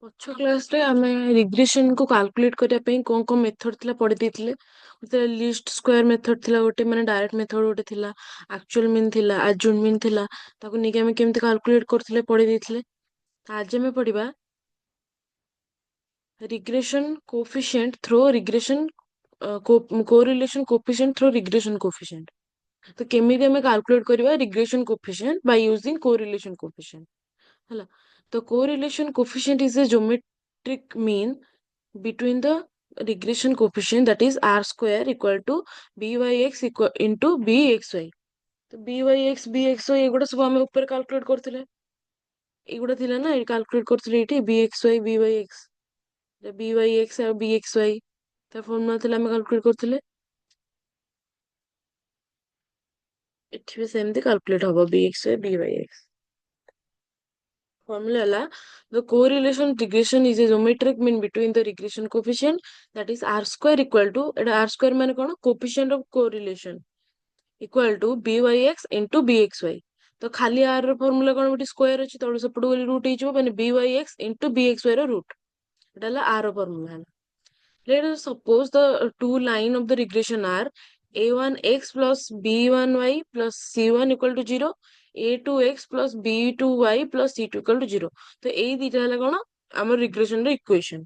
ପଛ କ୍ଲାସରେ ଆମେ ରିଗ୍ରେସନ କୁ କାଲକୁଲେଟ କରିବା ପାଇଁ କଣ କଣ ମେଥଡ ଥିଲା ପଢି ଦେଇଥିଲେ। ଗୋଟେ ଲିଷ୍ଟ ସ୍କୋୟାର ମେଥଡ ଥିଲା, ଗୋଟେ ମାନେ ଡାଇରେକ୍ଟ ମେଥଡ ଗୋଟେ ଥିଲା, ଆକ୍ଚୁଆଲ ମିନ୍ ଥିଲା, ଆଜୁମ୍ ମିନ୍ ଥିଲା। ତାକୁ ନେଇକି ଆମେ କେମିତି କାଲକୁଲେଟ କରୁଥିଲେ ପଢି ଦେଇଥିଲେ। ଆଜି ଆମେ ପଢିବା regression coefficient throw regression correlation coefficient throw regression coefficient. ତ କେମିତି ଆମେ କାଲକୁଲେଟ କରିବା regression coefficient Bai using correlation coefficient ହେଲା। ତ correlation coefficient is a geometric mean between the regression coefficient, that is r square equal to byx equal into bxy। तो byx bxy एगुड़ा सब आमे ऊपर कैलकुलेट करथिले, एगुड़ा थिला ना कैलकुलेट करथिले एठी bxy byx, byx और bxy ता फॉर्मूला थिला आमे कैलकुलेट करथिले। एठी भी सेमती कैलकुलेट हबो bxy byx। Formula: the correlation regression is a geometric mean between the regression coefficient, that is r square equal to r square माने कौन coefficient of correlation equal to byx into bxy। तो खाली r रो formula कौन गोटे square अछि तळो सपटो गली root हेजो माने byx into bxy row root, Etah La r row formula. let us suppose the two line of the regression are a1x plus b1y plus c1 equal to 0, a2x plus b2y plus c2 equal to 0। तो एई दिटा हला कोन हमर regression रो equation.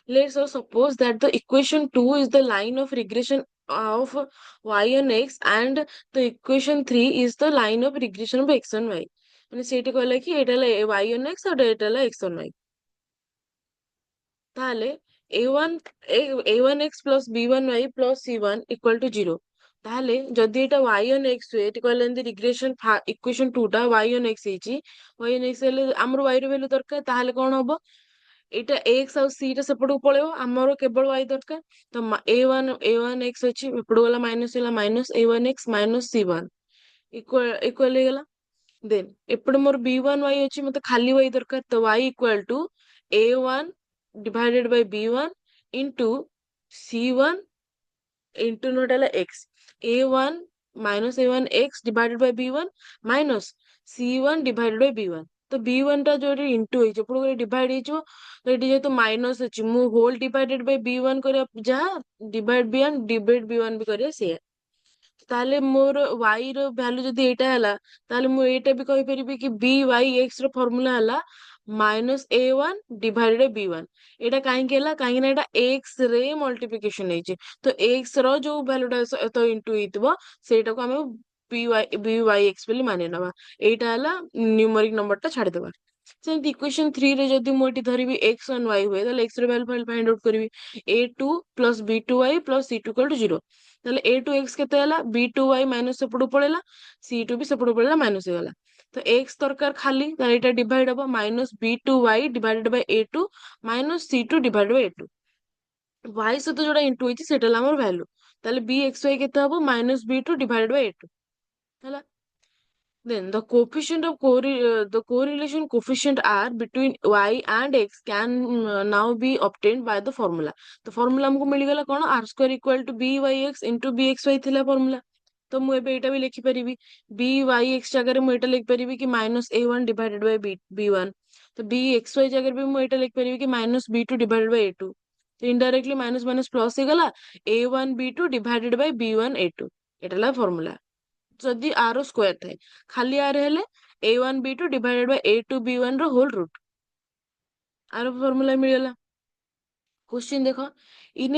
Let's also suppose that the equation 2 is the line of regression of y and x, and the equation 3 is the line of regression of x and y। ମାନେ ସେଇଠି କହିଲା କି ଏଇଟା ହେଲା y and x और ଏଇଟା ହେଲା x and y। ताले a1x plus b1y plus c1 equal to 0। ताले जदि एटा y and x हुए एटी कहले एंदी रिग्रेशन इक्वेशन 2 टा y and x हेची, y and x हेले हमर y रो वैल्यू दरकार, ताले कोन हबो एटा x और c टा सेपटू पळेबो, हमर केवल y दरकार। तो a1x अछि एपडू वाला माइनस होला minus a1x minus c1 equal हे गला। देन एपडे मोर b1y अछि मते खाली y दरकार, तो y equal to a1 divided by b1 into c1 into नोट ହେଲା x, a1 minus a1 x divided by b1 minus c1 divided by b1। तो b1 टा जो इंटू हे जो पुरो डिवाइड हे जो, तो एटी जेतु माइनस अछि मु होल डिवाइडेड बाय b1 करे जहा डिवाइड b1 भी करे से। ताले मोर y रो वैल्यू जदि एटा हला, ताले मु एटा भी कहि परिबि कि byx रो फार्मूला हला minus a1 divided by b1। एटा काहे केला काहे ना एटा x रे मल्टीप्लिकेशन हेची, तो x रो जो वैल्यू टा तो इंटू हितबो सेटा को हमें byx बोली माने नबा। एटा हला न्यूमेरिक नंबर टा छाड़ देबा। सेमती इक्वेशन 3 रे जदि मु एटी धरिबि x and y हुए ताले x रो वैल्यू फाइंड आउट करबि a2 plus b2y plus c2 equal to 0। তাহলে a2x কেতে ହେଲା b2y মাইনাস সেপটু পড়েলা, c2 ବି ସେପଟୁ ପଳେଇଲା ମାଇନସ ହେଇଗଲା। ତ x ଦରକାର ଖାଲି, ତାହେଲେ ଏଇଟା ଡିଭାଇଡ ହବ minus b2y divided Bai a2 minus c2 divided Bai a2। y ସହିତ ଯୋଉଟା ଇଣ୍ଟୁ ହେଇଛି ସେଇଟା ହେଲା ଆମର ଭ୍ୟାଲୁ। ତାହେଲେ bxy କେତେ ହବ minus b2 divided Bai a2 ହେଲା। Then the correlation coefficient r between y and x can now be obtained by the formula। तो formula हमको मिलगला कौन r square equal to byx into bxy थिला formula। तो मु एबे एटा भी लिखि परिबि byx जगह मु एटा लिखि परिबि कि minus a1 divided by b1। तो bxy जगह भी मु एटा लिखि परिबि कि minus b2 divided by a2। तो इनडायरेक्टली माइनस माइनस प्लस हे गला a1 b2 divided by b1 a2। एटा ला formula। जदि आर स्क्वायर थाए खाली आर हेले a1 b2 divided by a2 b1 रो होल रूट, आर फार्मूला मिलला। क्वेश्चन देखो, in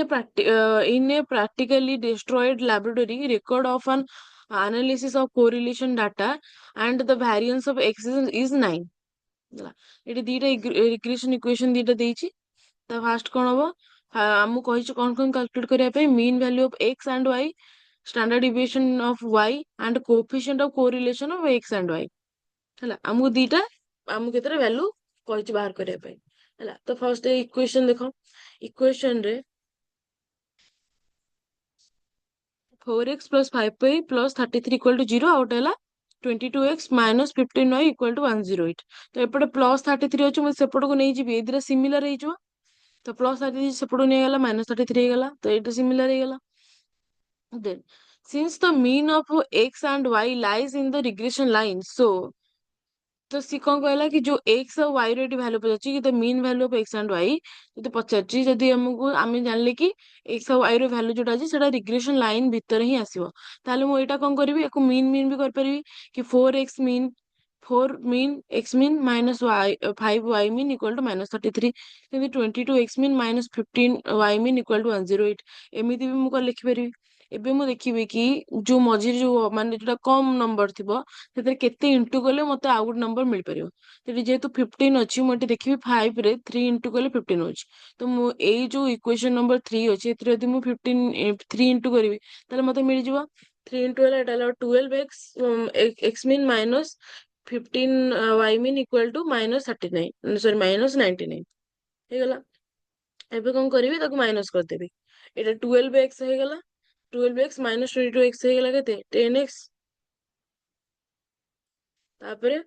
a practically destroyed laboratory record of an analysis of correlation data and the variance of x is 9। ଏଠି ଦିଟା regression ଇକ୍वेସନ ଦିଟା ଦେଇଛି। ତା ଫାଷ୍ଟ କଣ ହବ, ଆମକୁ କହିଛୁ କଣ କଣ କାଲକୁଲେଟ କରିବା ପାଇଁ mean value of x and y, standard deviation of y and coefficient of correlation of x and y ହେଲା। ଆମକୁ ଦିଟା ଆମକୁ କେତେଟା ଭ୍ୟାଲୁ କହିଛି ବାହାର କରିବା ପାଇଁ ହେଲା। ତ ଫାଷ୍ଟ ଇକ୍वेସନ ଦେଖ, ଇକ୍वेସନ ରେ 4x plus 5y plus 33 equal to 0 out ହେଲା 22x minus 15y equal to 108। तो एपटे प्लस 33 अच्छे मुझे सेपटको नहीं जीवी एदिरा सिमिलर हे जो, तो प्लस 33 सेपटो नहीं गला माइनस 33 हे गला, तो एटा सिमिलर हे गला। Then since the mean of x and y lies in the regression line, so तो सी कौन कहला कि जो एक्स और वाई रो भैल्यू पचार कि the mean value of x and y जो पचार जदि आमको आम जानले कि एक्स और वाई रो भैल्यू जोटा अछि सेटा रिग्रेशन लाइन भितर ही आसीबो ताले मु एटा कोन करबी एको मीन मीन भी कर परबी कि 4x mean 4 mean x mean minus y 5y mean equal to -33 सेमि 22x mean -15y mean equal to 108 एमिति भी मु को लिखि परबी एबे मु देखिबे कि जो मझिर जो माने जोटा कम नंबर थिबो ସେଥିରେ କେତେ ଇଣ୍ଟୁ କଲେ ମତେ ଆଉ ଗୋଟେ ନମ୍ବର ମିଳିପାରିବ ସେଠି ଯେହେତୁ 15 ଅଛି ମୁଁ ଏଠି ଦେଖିବି 5 ରେ 3 ଇଣ୍ଟୁ କଲେ 15 ହଉଛି ତ ମୁଁ ଏଇ ଯୋଉ ଇକ୍ୱେସନ ନମ୍ବର 3 ଅଛି ଏଥିରେ ଯଦି ମୁଁ 15 3 ଇଣ୍ଟୁ କରିବି ତାହେଲେ ମତେ ମିଳିଯିବ 3 ଇଣ୍ଟୁ ହେଲା ଏଟା ହେଲା 12x x mean minus 15 y mean equal to -39 sorry -99 ହେଇଗଲା ଏବେ କଣ କରିବି ତାକୁ ମାଇନସ କରିଦେବି ଏଇଟା 12x ହେଇଗଲା 12x ମାଇନସ 22x ହେଇଗଲା କେତେ 10x ତାପରେ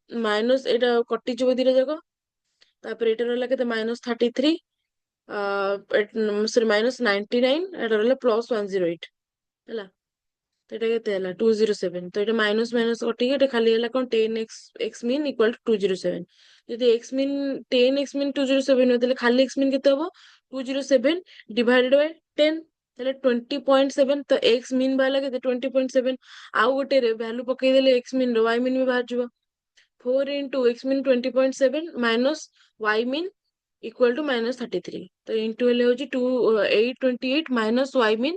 ମାଇନସ ଏଇଟା କଟିଯିବ ଦିଟା ଯାକ ତାପରେ ଏଇଟା ରହିଲା କେତେ -33 ସରି -99 ଏଇଟା ରହିଲା +108 ହେଲା ତ ଏଇଟା କେତେ ହେଲା 207 ତ ଏଇଟା ମାଇନସ ମାଇନସ କଟିକି ଏଇଟା ଖାଲି ହେଲା କଣ 10x x mean equal two 207 ଯଦି x ମିନ୍ 10x ମିନ୍ 207 ହୁଏ ତାହେଲେ ଖାଲି x ମିନ୍ କେତେ ହବ 207 ଡିଭାଇଡେଡ୍ ବାଇ 10 ତାହେଲେ 20.7 ତ x ମିନ୍ ବାହାରିଲା କେତେ 20.7 ଆଉ ଗୋଟେ ଭ୍ୟାଲୁ ପକେଇଦେଲେ x ମିନ୍ ର y ମିନ୍ ବି ବାହାରିଯିବ 4 into x mean 20.7 minus y mean equal to -33 तो into हेले होची 828 minus y mean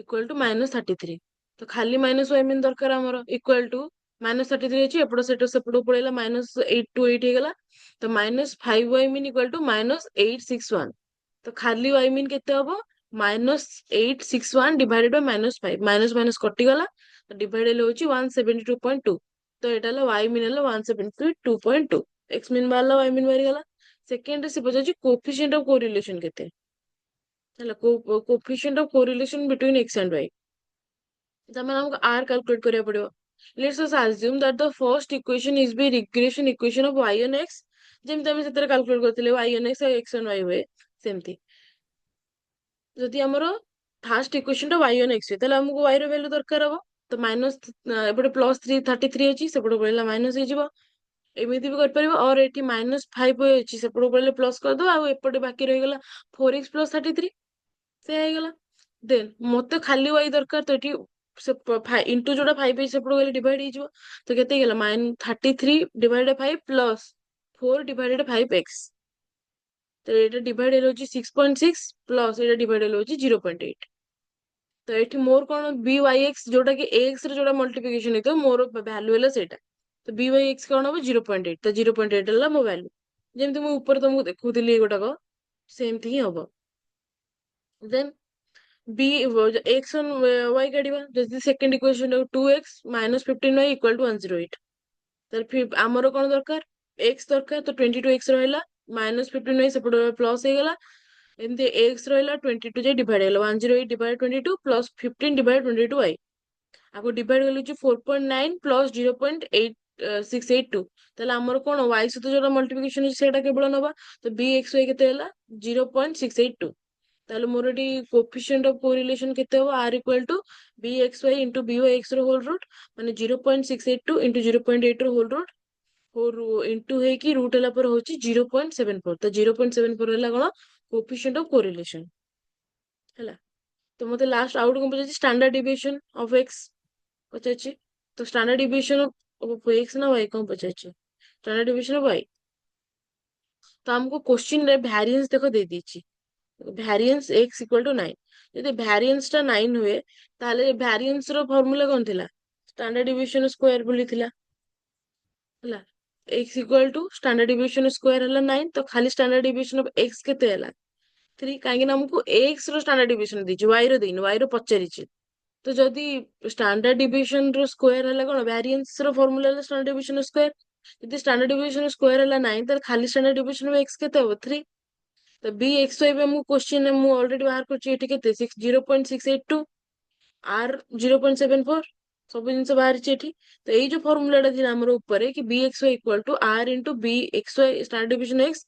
equal to -33 तो खाली -y mean दरकार हमरो equal to -33 अछि एपडो सेटो सेपडो पळेला -828 हेगला तो -5y mean equal to -861 तो खाली y mean केते हबो -861 divided by -5 माइनस माइनस कटि गला तो डिवाइड हेले होची 172.2 तो एटा हला y मीन हला 172.2 x मीन बाहरला y मीन बाहरी गला सेकेंड रे से पचाची कोएफिशिएंट ऑफ कोरिलेशन केते हला coefficient of correlation between x and y तमे हमको r कैलकुलेट करिया पड़िबो let's us assume that the first equation is be regression equation of y on x जेम तमे सेतरे कैलकुलेट करथिले y on x और x on y हुए सेमती जदि हमरो फर्स्ट इक्वेशन टा y on x ताले हमको y रो वैल्यू दरकार हबो तो माइनस एपटे +333 अछि सेपटे पळेला माइनस हे जिवो एमिति भी कर परिबो और एठी -5 अछि सेपटे पळेले प्लस कर दो आ एपटे बाकी रहि गला 4x + 33 से हे गला देन मते खाली y दरकार तो एठी से इंटू जोटा 5 है सेपटे गले डिवाइड हे जिवो तो केते गेला -33 डिवाइडेड 5 प्लस 4 डिवाइडेड 5x तो एटा divide hello 6.6 plus iota divide hello 0.8 तो एठी मोर कोन byx जोटा कि ax रे जोटा मल्टीप्लिकेशन हेतो मोर वैल्यू हेला सेटा तो byx कोन हो 0.8 तो 0.8 हेला मो वैल्यू जेमति मु ऊपर तुमको देखुतिली गोटाको सेमति ही हबो then b x on y काढिबा जदि सेकंड इक्वेशन 2x - 15y = 108 तर फिर आमर कोन दरकार x दरकार तो 22x रहला -15y सेपटे प्लस हे गला एमती x रहला 22 जे डिवाइड हेला 108 डिवाइड 22 प्लस 15 डिवाइड 22y आको डिवाइड गले 4.9 प्लस 0.8682 ताले हमर कोन y सहित जोटा मल्टीप्लिकेशन सेटा केवल नबा तो bxy केते हेला 0.682 ताले मोर एटी कोएफिशिएंट ऑफ कोरिलेशन केते हो r equal to bxy into byx रो होल रूट माने 0.682 into 0.8 रो होल रूट और इंटू है कि रूट हला पर होची 0.74 तो 0.74 हला कोन कोएफिशिएंट ऑफ कोरिलेशन हला तो मते लास्ट आउट को पचाची स्टैंडर्ड डिविएशन ऑफ x पचाची तो स्टैंडर्ड डिविएशन ऑफ x ना y को पचाची स्टैंडर्ड डिविएशन ऑफ y तो हमको क्वेश्चन रे वेरिएंस देखो दे दीची वेरिएंस x इक्वल टू 9 यदि वेरिएंस टा 9 हुए ताले वेरिएंस रो फार्मूला कोन थिला स्टैंडर्ड डिविएशन स्क्वायर बोली थिला हला x equal to standard deviation square हला 9 तो खाली स्टैंडर्ड डिविएशन ऑफ x केते हला 3 काहे ना हमको x रो स्टैंडर्ड डिविएशन दीची y रो देइन y रो पचारिची तो जदि स्टैंडर्ड डिविएशन रो स्क्वायर हला कोन वेरिएंस रो फार्मूला हला स्टैंडर्ड डिविएशन स्क्वायर यदि स्टैंडर्ड डिविएशन स्क्वायर हला 9 तर खाली स्टैंडर्ड डिविएशन ऑफ x केते हो 3 तो bxy पे मु क्वेश्चन में मु ऑलरेडी बाहर करची एठी केते 0.682 r 0.74 ସବୁ ଜିନିଷ ବାହାରିଛି ଏଠି। ତ ଏଇ ଯୋଉ ଫର୍ମୁଲାଟା ଥିଲା ଆମର ଉପରେ କି b x y equal to r into b x y standard deviation x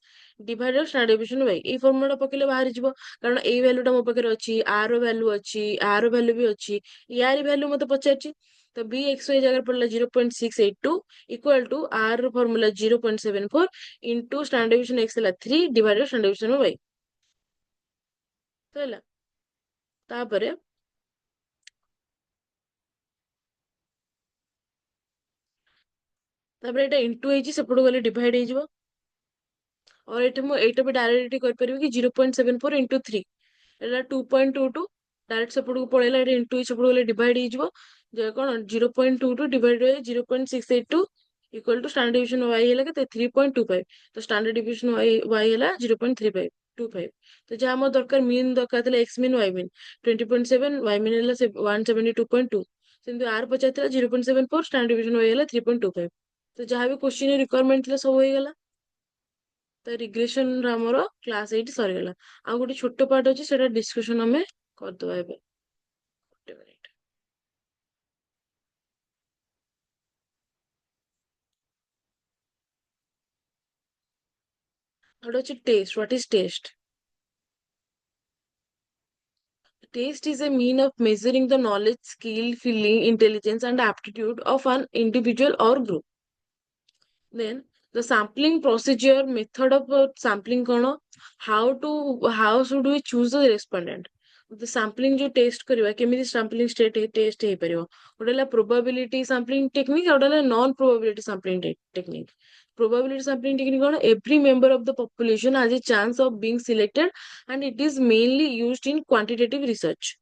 divided standard division y, ଏଇ ଫର୍ମୁଲାଟା ପକେଇଲେ ବାହାରିଯିବ। କାରଣ ଏଇ ଭ୍ୟାଲୁଟା ମୋ ପାଖରେ ଅଛି, ଆର ର ଭ୍ୟାଲୁ ଅଛି, ଆର ର ଭ୍ୟାଲୁ ବି ଅଛି, ୟାର ଭ୍ୟାଲୁ ମତେ ପଚାରିଛି। ତ ବି ଏକ୍ସ ୱାଇ ଜାଗାରେ ପଡିଲା 0.682 ଇକ୍ୱାଲ ଟୁ ଆର ର formula 0.74 into standard deviation X ହେଲା 3 ଡିଭାଇଡେଡ୍ ଷ୍ଟାଣ୍ଡାର୍ଡ ଡିଭିଜନ ୱାଇ। ତ ହେଲା ତାପରେ ଏଇଟା ଇଣ୍ଟୁ ହେଇଛି, ସେପଟକୁ ଗଲେ ଡିଭାଇଡ ହେଇଯିବ। और ଏଠି ମୁଁ ଏଇଟା ବି ଡାଇରେକ୍ଟ କରିପାରିବି କି 0.74 ଇଣ୍ଟୁ 3 ଏଇଟା 2.22 ଡାଇରେକ୍ଟ ସେପଟକୁ ପଳେଇଲା, ଏଠି ଇଣ୍ଟୁ ସେପଟକୁ ଗଲେ ଡିଭାଇଡ ହେଇଯିବ। ଯେ କ'ଣ 0.22 divide 0.682 equal to standard division y ହେଲା କେତେ 3.25। ତ ଷ୍ଟାଣ୍ଡାର୍ଡ ଡିଭିଜନ ୱାଇ ହେଲା 0.3525। ତ ଯାହା ଆମର ଦରକାର ମିନ୍ ଦରକାର ଥିଲା x mean y mean 20.7, y mean ହେଲା 172.2। ସେମିତି ଆର ପଚାରିଥିଲା 0.74, ଷ୍ଟାଣ୍ଡାର୍ଡ ଡିଭିଜନ ୱାଇ ହେଲା 3.25। ତ ଯାହା ବି କ୍ୱେଶ୍ଚିନ୍ ରିକ୍ୱାରମେଣ୍ଟ ଥିଲା ସବୁ ହେଇଗଲା। ତ ରିଗ୍ରେସନ ର ଆମର କ୍ଲାସ ଏଇଠି ସରିଗଲା। ଆଉ ଗୋଟେ ଛୋଟ ପାର୍ଟ ଅଛି, ସେଟା ଡିସ୍କସନ ଆମେ କରିଦବା ଏବେ। ଗୋଟେ ମିନିଟ। ଗୋଟେ ଅଛି test. What is test? Taste is a mean of measuring the knowledge, skill, feeling, intelligence, and aptitude of an individual or group. Then the sampling procedure, method of sampling कौन, how should we choose the respondent. The sampling जो test करवा केमिति sampling state test हे परियो, गोटे ହେଲା probability sampling technique, और गोटे non probability sampling technique. Probability sampling technique कौन, every member of the population has a chance of being selected and it is mainly used in quantitative research.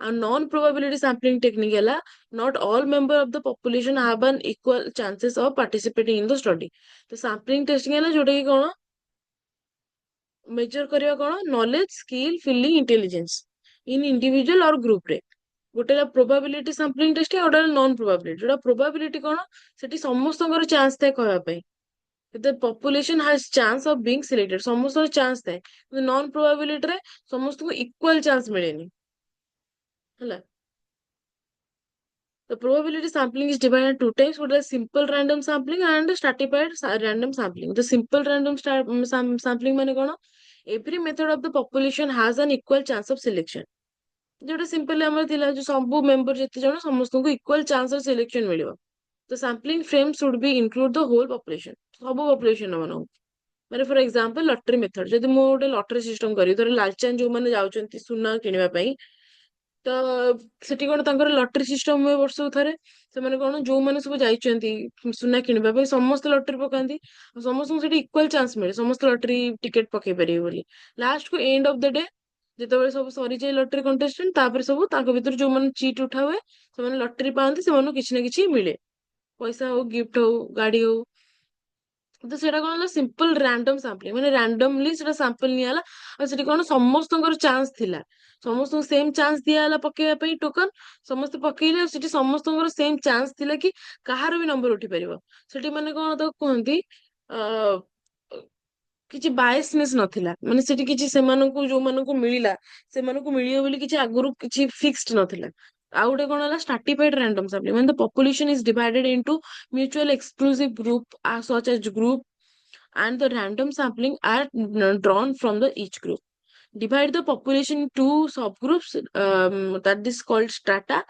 And non-probability sampling technique है not all member of the population have an equal chances of participating in the study. तो sampling testing है जोटा कि कौन major करिया कौन knowledge, skill, feeling, intelligence इन individual और group रे। गोटे ला प्रोबेबिलिटी सैम्पलिंग टेस्ट, गोटे नॉन प्रोबेबिलिटी। जोटा प्रोबेबिलिटी कौन, सेठी समस्तଙ୍କର चांस थाए कहवा पई, the population has chance of being selected, समस्तଙ୍କର चांस थाए। नॉन प्रोबेबिलिटी रे समस्त को इक्वल चांस मिलेनी हला। The probability sampling is divided into two types. What is simple random sampling and stratified random sampling. The simple random sampling माने कौन, every method of the population has an equal chance of selection. जोटा simple ଆମର ଥିଲା जो ସବୁ member ଯେତେ ଜଣ ସମସ୍ତଙ୍କୁ equal chance of selection मिलिବ। The sampling frame should be include the whole population, ସବୁ population ମାନଙ୍କୁ। ମାନେ फॉर एग्जांपल लॉटरी मेथड, जदि ମୁଁ ଗୋଟେ लॉटरी सिस्टम करी धर लालचान जो माने जाउचंती सुना किनिबा ପାଇଁ, ତ ସେଠି କଣ ତାଙ୍କର ଲଟରୀ ସିଷ୍ଟମ ହୁଏ ବର୍ଷକୁ ଥରେ। ସେମାନେ କଣ ଯୋଉମାନେ ସବୁ ଯାଇଛନ୍ତି ସୁନା କିଣିବା ପାଇଁ ସମସ୍ତେ ଲଟରୀ ପକାନ୍ତି, ସମସ୍ତଙ୍କୁ ସେଠି ଇକ୍ୱାଲ ଚାନ୍ସ ମିଳେ, ସମସ୍ତେ ଲଟରୀ ଟିକେଟ ପକେଇ ପାରିବେ ବୋଲି। ଲାଷ୍ଟ କୁ ଏଣ୍ଡ ଅଫ ଦ ଡେ ଯେତେବେଳେ ସବୁ ସରିଯାଏ ଲଟରୀ କଣ୍ଟେଷ୍ଟେଣ୍ଟ, ତାପରେ ସବୁ ତାଙ୍କ ଭିତରୁ ଯୋଉମାନେ ଚିଟ୍ ଉଠା ହୁଏ ସେମାନେ ଲଟରୀ ପାଆନ୍ତି, ସେମାନଙ୍କୁ କିଛି ନା କିଛି ମିଳେ, ପଇସା ହଉ, ଗିଫ୍ଟ ହଉ, ଗାଡି ହଉ। ତ ସେଇଟା କଣ ହେଲା ସିମ୍ପଲ ରାଣ୍ଡମ ସାମ୍ପଲିଂ, ମାନେ ରାଣ୍ଡମଲି ସେଟା ସାମ୍ପଲ ନିଆହେଲା। ଆଉ ସେଠି କଣ ସମସ୍ତଙ୍କର ଚାନ୍ସ ଥିଲା, ସମସ୍ତଙ୍କୁ ସେମ ଚାନ୍ସ ଦିଆହେଲା ପକେଇବା ପାଇଁ ଟୋକନ, ସମସ୍ତେ ପକେଇଲେ। ଆଉ ସେଠି ସମସ୍ତଙ୍କର ସେମ ଚାନ୍ସ ଥିଲା କି କାହାର ବି ନମ୍ବର ଉଠି ପାରିବ। ସେଠି ମାନେ କଣ ତାକୁ କୁହନ୍ତି କିଛି ବାୟସନେସ୍ ନଥିଲା, ମାନେ ସେଠି କିଛି ସେମାନଙ୍କୁ ଯୋଉମାନଙ୍କୁ ମିଳିଲା ସେମାନଙ୍କୁ ମିଳିବ ବୋଲି କିଛି ଆଗରୁ କିଛି ଫିକ୍ସଡ ନଥିଲା। ଆଉ ଗୋଟେ କଣ ହେଲା stratified random sampling, when the population is divided into mutual exclusive group such as group, and the random sampling are drawn from the each group. Divide the population into subgroups, that is called strata,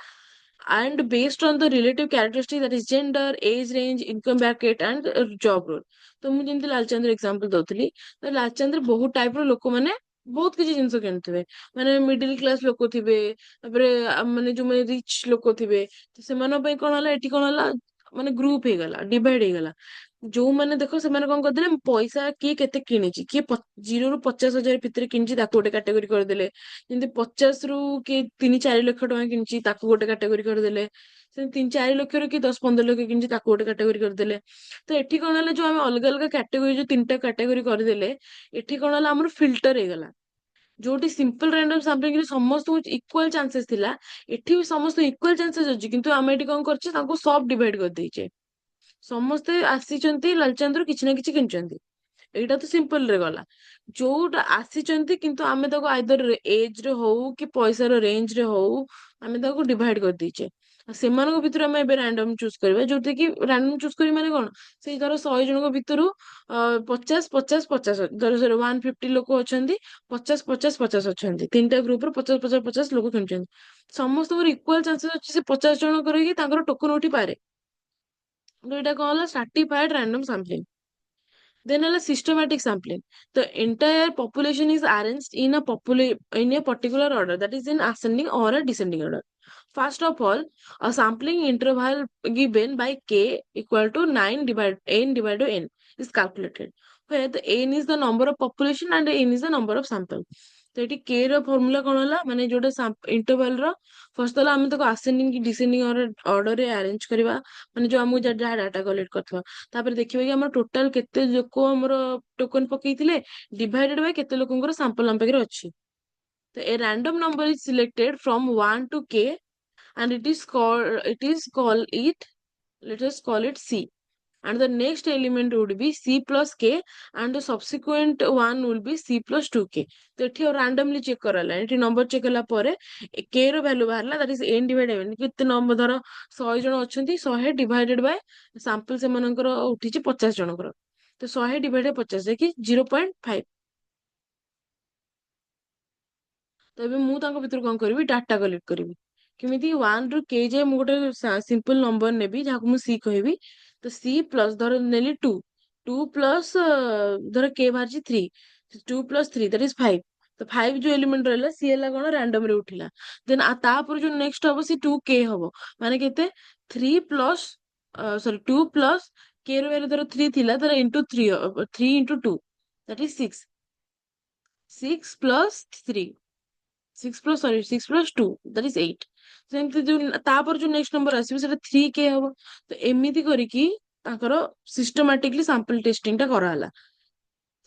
and based on the relative characteristics, that is gender, age range, income bracket, and job role. तो ମୁଁ ଯେମିତି ଲାଲଚାନ୍ଦର example ଦଉଥିଲି, ତ ଲାଲଚାନ୍ଦରେ ବହୁତ ଟାଇପର ଲୋକମାନେ ବହୁତ କିଛି ଜିନିଷ କିଣୁଥିବେ। ମାନେ ମିଡିଲ କ୍ଲାସ ଲୋକ ଥିବେ, ତାପରେ ମାନେ ଯୋଉମାନେ ରିଚ୍ ଲୋକ ଥିବେ, ତ ସେମାନଙ୍କ ପାଇଁ କଣ ହେଲା, ଏଠି କଣ ହେଲା ମାନେ ଗ୍ରୁପ ହେଇଗଲା, ଡିଭାଇଡ ହେଇଗଲା। ଯୋଉମାନେ ଦେଖ ସେମାନେ କଣ କରିଦେଲେ, ପଇସା କିଏ କେତେ କିଣିଛି, କିଏ 0 ରୁ 50,000 ଭିତରେ କିଣିଛି ତାକୁ ଗୋଟେ କାଟେଗୋରୀ କରିଦେଲେ। ଯେମିତି 50 ରୁ କିଏ 3-4 ଲକ୍ଷ ଟଙ୍କା କିଣିଛି ତାକୁ ଗୋଟେ କାଟେଗୋରୀ କରିଦେଲେ। ସେମିତି 3-4 ଲକ୍ଷରୁ କିଏ 10-15 ଲକ୍ଷ କିଣିଛି ତାକୁ ଗୋଟେ କାଟେଗୋରୀ କରିଦେଲେ। ତ ଏଠି କଣ ହେଲା, ଯୋଉ ଆମେ ଅଲଗା ଅଲଗା କାଟେଗୋରୀ ଯୋଉ 3ଟା କାଟେଗୋରୀ କରିଦେଲେ, ଏଠି କଣ ହେଲା ଆମର ଫିଲ୍ଟର ହେଇଗଲା। ଯୋଉଠି ସିମ୍ପଲ ରାଣ୍ଡମ ସାମ୍ପଲିଂ ରେ ସମସ୍ତଙ୍କୁ ଇକ୍ୱାଲ ଚାନ୍ସେସ୍ ଥିଲା, ଏଠି ବି ସମସ୍ତଙ୍କୁ ଇକ୍ୱାଲ ଚାନ୍ସେସ୍ ଅଛି, କିନ୍ତୁ ଆମେ ଏଠି କଣ କରିଛେ ତାଙ୍କୁ ସବ ଡିଭାଇଡ କରିଦେଇଛେ। ସମସ୍ତେ ଆସିଛନ୍ତି ଲାଲଚାନ୍ଦରୁ କିଛି ନା କିଛି କିଣିଛନ୍ତି, ଏଇଟା ତ ସିମ୍ପଲ ରେ ଗଲା। ଯୋଉଟା ଆସିଛନ୍ତି କିନ୍ତୁ ଆମେ ତାକୁ ଆଇଦର ଏଜ ରେ ହଉ କି ପଇସାର ରେଞ୍ଜ ରେ ହଉ ଆମେ ତାକୁ ଡିଭାଇଡ କରିଦେଇଛେ। ସେମାନଙ୍କ ଭିତରୁ ଆମେ ଏବେ ରାଣ୍ଡମ ଚୁଜ କରିବା, ଯୋଉଥିରେ କି ରାଣ୍ଡମ ଚୁଜ କରିବି ମାନେ କଣ, ସେଇ ଧର 100 ଜଣଙ୍କ ଭିତରୁ 50 50 50 ଧର 150 ଲୋକ ଅଛନ୍ତି, 50 50 50 ଅଛନ୍ତି, ତିନିଟା ଗ୍ରୁପରେ 50 50 50 ଲୋକ ଖେଳୁଛନ୍ତି, ସମସ୍ତଙ୍କର ଇକ୍ୱାଲ ଚାନ୍ସେସ୍ ଅଛି ସେ 50 ଜଣ କରିକି ତାଙ୍କର ଟୋକନ ଉଠିପାରେ। ତ ଏଇଟା କଣ ହେଲା, stratified random sampling. Then a systematic sampling. The entire population is arranged in in a particular order, that is in ascending or a descending order. First of all, a sampling interval given by k equal to 9 divided n divided by n is calculated, where the n is the number of population and n is the number of sample. तो ये k ର formula कौन होला, माने जोटा interval row first तला हम तो असेंडिंग की डिसेंडिंग ऑर्डर रे अरेंज करबा, माने जो हमु जहाँ डाटा कलेक्ट करथवा, तापर देखिबा कि हमर टोटल केते लोक हमर टोकन पकेइथिले डिवाइडेड बाय केते लोकंकर सैंपल हम पाखरे अछि। तो a random number is selected from 1 to k and let us call it c, and the next element would be c plus k and the subsequent one will be c plus 2k. तो एठी randomly check कराला, एठी number check कला परे k रो value बाहरला, that is n divided n केते number धर 100 जण अछंती 100 डिवाइडेड बाय सैंपल से मनकर उठिची 50 जनकर, तो 100 डिवाइडेड 50 देखि 0.5। तो ଏବେ ମୁଁ ତାଙ୍କ ଭିତରୁ କଣ କରିବି, ଡାଟା କଲେକ୍ଟ କରିବି, କେମିତି 1 ରୁ k ଯାଏ ମୁଁ ଗୋଟେ ସିମ୍ପଲ ନମ୍ବର ନେବି ଯାହାକୁ ମୁଁ c କହିବି। ତ c ପ୍ଲସ ଧର ନେଲି 2, 2 ପ୍ଲସ ଧର k ବାହାରିଛି 3, 2 ପ୍ଲସ 3 that is 5। ତ 5 ଯୋଉ ଏଲିମେଣ୍ଟ ରହିଲା ସି ହେଲା କଣ, ରାଣ୍ଡମ ରେ ଉଠିଲା। ଦେନ୍ ତାପରେ ଯୋଉ ନେକ୍ସଟ ହବ ସେ 2k ହବ, ମାନେ କେତେ 3 ପ୍ଲସ ସରି 2 ପ୍ଲସ k ର ଭ୍ୟାଲୁ ଧର 3 ଥିଲା, ଧର into 3 3 into 2 that is 6, 6 plus 3 6 plus 2 that is 8। ସେମିତି ଯୋଉ ତାପରେ ଯୋଉ ନେକ୍ସଟ ନମ୍ବର ଆସିବ ସେଟା 3k ହବ। ତ ଏମିତି କରିକି ତାଙ୍କର ସିଷ୍ଟମାଟିକଲି ସାମ୍ପଲ ଟେଷ୍ଟିଂ ଟା କରାହେଲା,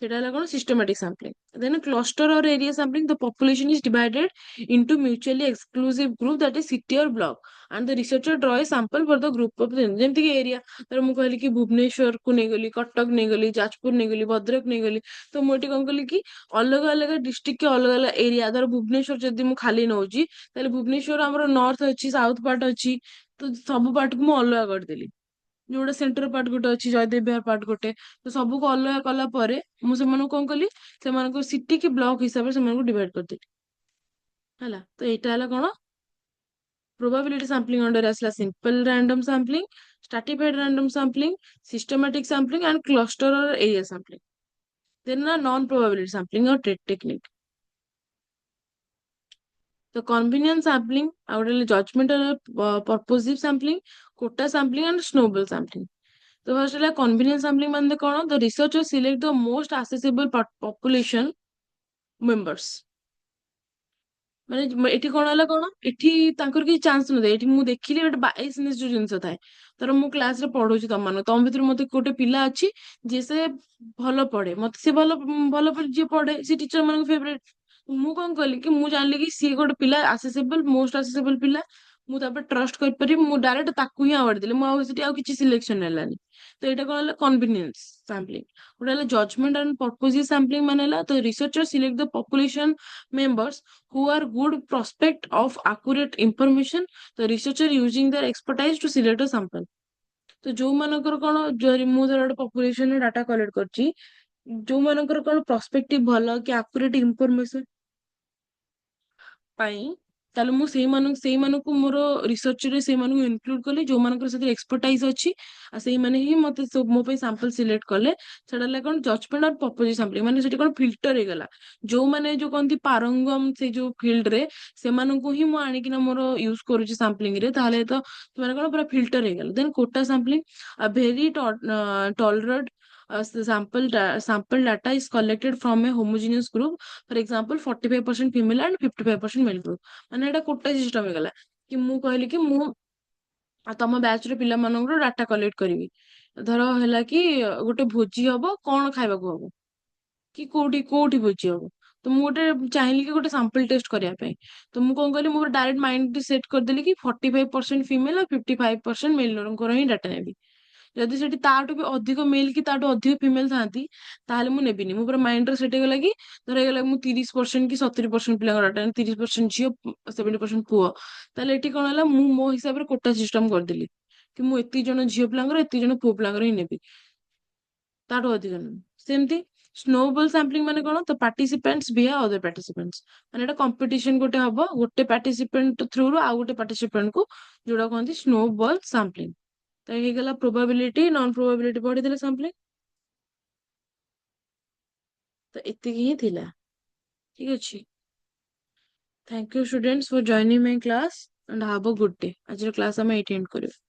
সেটা হলো কোনো systematic sampling. Then a cluster or area sampling, the population is divided into mutually exclusive group, that is city or block, and the researcher draw a sample for the group of them। ଯେମିତି କି area ଧର ମୁଁ କହିଲି କି ଭୁବନେଶ୍ୱର କୁ ନେଇଗଲି, କଟକ ନେଇଗଲି, ଯାଜପୁର ନେଇଗଲି, ଭଦ୍ରକ ନେଇଗଲି, ତ ମୁଁ ଏଠି କଣ କଲି କି ଅଲଗା ଅଲଗା ଡିଷ୍ଟ୍ରିକ୍ଟ କି ଅଲଗା ଅଲଗା ଏରିଆ, ଧର ଭୁବନେଶ୍ୱର ଯଦି ମୁଁ ଖାଲି ନଉଛି ତାହେଲେ ଭୁବନେଶ୍ୱର ଆମର ନର୍ଥ ଅଛି, ସାଉଥ ପାର୍ଟ ଅଛି, ତ ସବୁ ପାର୍ଟକୁ ମୁଁ ଅଲଗା କରିଦେଲି, ଯୋଉଟା ସେଣ୍ଟର ପାର୍ଟ ଗୋଟେ ଅଛି, ଜୟଦେବ ବିହାର ପାର୍ଟ ଗୋଟେ, ତ ସବୁକୁ ଅଲଗା କଲା ପରେ ମୁଁ ସେମାନଙ୍କୁ କଣ କଲି, ସେମାନଙ୍କୁ ସିଟି କି ବ୍ଲକ ହିସାବରେ ସେମାନଙ୍କୁ ଡିଭାଇଡ କରିଦେଲି ହେଲା। ତ ଏଇଟା ହେଲା କଣ, probability sampling under ଆସିଲା simple random sampling, stratified random sampling, systematic sampling and cluster or area sampling। then ନା non probability sampling or technique। ତ convenience sampling ଆଉ ଗୋଟେ ହେଲା judgmental purposive sampling, quota sampling and snowball sampling। तो first ହେଲା convenience sampling ମାନେ କଣ, the researcher select the most accessible population members। ମାନେ ଏଠି କଣ ହେଲା, କଣ ଏଠି ତାଙ୍କର କିଛି ଚାନ୍ସ ନଥାଏ, ଏଠି ମୁଁ ଦେଖିଲି ଗୋଟେ ବାଇଶନେସ ଯୋଉ ଜିନିଷ ଥାଏ, ଧର ମୁଁ କ୍ଲାସ ରେ ପଢଉଛି ତମମାନଙ୍କୁ, ତମ ଭିତରୁ ମତେ ଗୋଟେ ପିଲା ଅଛି ଯିଏ ସେ ଭଲ ପଢେ, ମତେ ସେ ଭଲ ଭଲ ଯିଏ ପଢେ ସେ ଟିଚର ମାନଙ୍କ ଫେଭରେଟ, ମୁଁ କଣ କଲି କି ମୁଁ ଜାଣିଲି କି ସିଏ ଗୋଟେ ପିଲା ଆସେସିବଲ, ମୋଷ୍ଟ ଆସେସିବଲ ପିଲା, ମୁଁ ତାପରେ ଟ୍ରଷ୍ଟ କରିପାରିବି, ମୁଁ ଡାଇରେକ୍ଟ ତାକୁ ହିଁ ଆୱାର୍ଡ ଦେଲି, ମୁଁ ଆଉ ସେଠି ଆଉ କିଛି ସିଲେକ୍ସନ ହେଲାନି। ତ ଏଇଟା କଣ ହେଲା କନଭିନିଏନ୍ସ ସାମ୍ପଲିଂ। ଗୋଟେ ହେଲା ଜଜମେଣ୍ଟ ଆଣ୍ଡ ପର୍ପୋଜିଭ ସାମ୍ପଲିଂ, ମାନେ ହେଲା ତ researcher select the population members who are good prospect of accurate information, the researcher using their expertise to select a sample। ତ ଯୋଉମାନଙ୍କର କଣ, ମୁଁ ଧର ଗୋଟେ ପପୁଲେସନ ଡାଟା କଲେକ୍ଟ କରିଛି, ଯୋଉମାନଙ୍କର କଣ ପ୍ରସ୍ପେକ୍ଟିଭ ଭଲ କି ଆକୁରେଟ ଇନଫର୍ମେସନ ପାଇଁ, ତାହେଲେ ମୁଁ ସେଇମାନଙ୍କୁ ମୋର ରିସର୍ଚ୍ଚରେ ସେଇମାନଙ୍କୁ ଇନକ୍ଲୁଡ କଲି ଯୋଉମାନଙ୍କର ସେଥିରେ ଏକ୍ସପର୍ଟାଇଜ ଅଛି, ଆଉ ସେଇମାନେ ହିଁ ମତେ ମୋ ପାଇଁ ସାମ୍ପଲ ସିଲେକ୍ଟ କଲେ। ସେଟା ହେଲା କଣ ଜଜମେଣ୍ଟ ଅଫ ପର୍ପୋଜିଭ ସାମ୍ପଲିଂ, ମାନେ ସେଠି କଣ ଫିଲ୍ଟର ହେଇଗଲା, ଯୋଉମାନେ ଯୋଉ କହନ୍ତି ପାରଙ୍ଗମ ସେଇ ଯୋଉ ଫିଲ୍ଡରେ, ସେମାନଙ୍କୁ ହିଁ ମୁଁ ଆଣିକିନା ମୋର ୟୁଜ କରୁଛି ସାମ୍ପଲିଂ ରେ, ତାହେଲେ ତ ସେମାନେ କଣ ପୁରା ଫିଲ୍ଟର ହେଇଗଲା। Then quota sampling, very tolerate sample data is collected from a homogeneous group, for example 45% female and 55% male group। ମାନେ ଏଟା କୋଟା ସିଷ୍ଟମ ହେଇଗଲା, କି ମୁଁ କହିଲି କି ମୁଁ ତମ ବ୍ୟାଚ୍ ର ପିଲାମାନଙ୍କର ଡାଟା କଲେକ୍ଟ କରିବି, ଧର ହେଲା କି ଗୋଟେ ଭୋଜି ହବ, କଣ ଖାଇବାକୁ ହବ, କି କୋଉଠି କୋଉଠି ଭୋଜି ହବ, ତ ମୁଁ ଗୋଟେ ଚାହିଁଲି କି ଗୋଟେ ସାମ୍ପଲ ଟେଷ୍ଟ କରିବା ପାଇଁ, ତ ମୁଁ କଣ କହିଲି, ମୁଁ ଡାଇରେକ୍ଟ ମାଇଣ୍ଡ ସେଟ୍ କରିଦେଲି କି 45% ଫିମେଲ ଆଉ 55% ମେଲଙ୍କର ହିଁ ଡାଟା ନେବି। ଯଦି ସେଠି ତାଠୁ ବି ଅଧିକ ମେଲ୍ କି ତାଠୁ ଅଧିକ ଫିମେଲ ଥାନ୍ତି ତାହେଲେ ମୁଁ ନେବିନି। ମୁଁ ପୁରା ମାଇଣ୍ଡରେ ସେଟ୍ ହେଇଗଲା କି ଧର ହେଇଗଲା ମୁଁ 30% କି 70% ପିଲାଙ୍କର ଡାଟା 30% ଝିଅ 70% ପୁଅ, ତାହେଲେ ଏଠି କଣ ହେଲା ମୁଁ ମୋ ହିସାବରେ କୋଟା ସିଷ୍ଟମ କରିଦେଲି କି ମୁଁ ଏତିକି ଜଣ ଝିଅ ପିଲାଙ୍କର ଏତିକି ଜଣ ପୁଅ ପିଲାଙ୍କର ହିଁ ନେବି, ତାଠୁ ଅଧିକ ନୁହେଁ। ସେମିତି ସ୍ନୋବଲ ସାମ୍ପଲିଂ ମାନେ କଣ, ତ ପାର୍ଟିସିପେଣ୍ଟସ୍ ଭିଆ ଅଦର ପାର୍ଟିସିପେଣ୍ଟସ୍, ମାନେ ଏଟା କମ୍ପିଟିସନ ଗୋଟେ ହବ ଗୋଟେ ପାର୍ଟିସିପେଣ୍ଟ ଥ୍ରୁରୁ ଆଉ ଗୋଟେ ପାର୍ଟିସିପେଣ୍ଟକୁ, ଯୋଉଟା କୁହନ୍ତି ସ୍ନୋବଲ ସାମ୍ପଲିଂ। ତ ହେଇଗଲା ପ୍ରୋବାବିଲିଟି ନନ୍ ପ୍ରୋବାବିଲିଟି ପଢିଦେଲେ ସାମ୍ପଲିଂ। ତ ଏତିକି ହିଁ ଥିଲା, ଠିକ ଅଛି। Thank you students for joining my class and have a good day. ଆଜିର କ୍ଲାସ୍ ଆମେ ଏଇଠି ଏଣ୍ଡ କରିବା।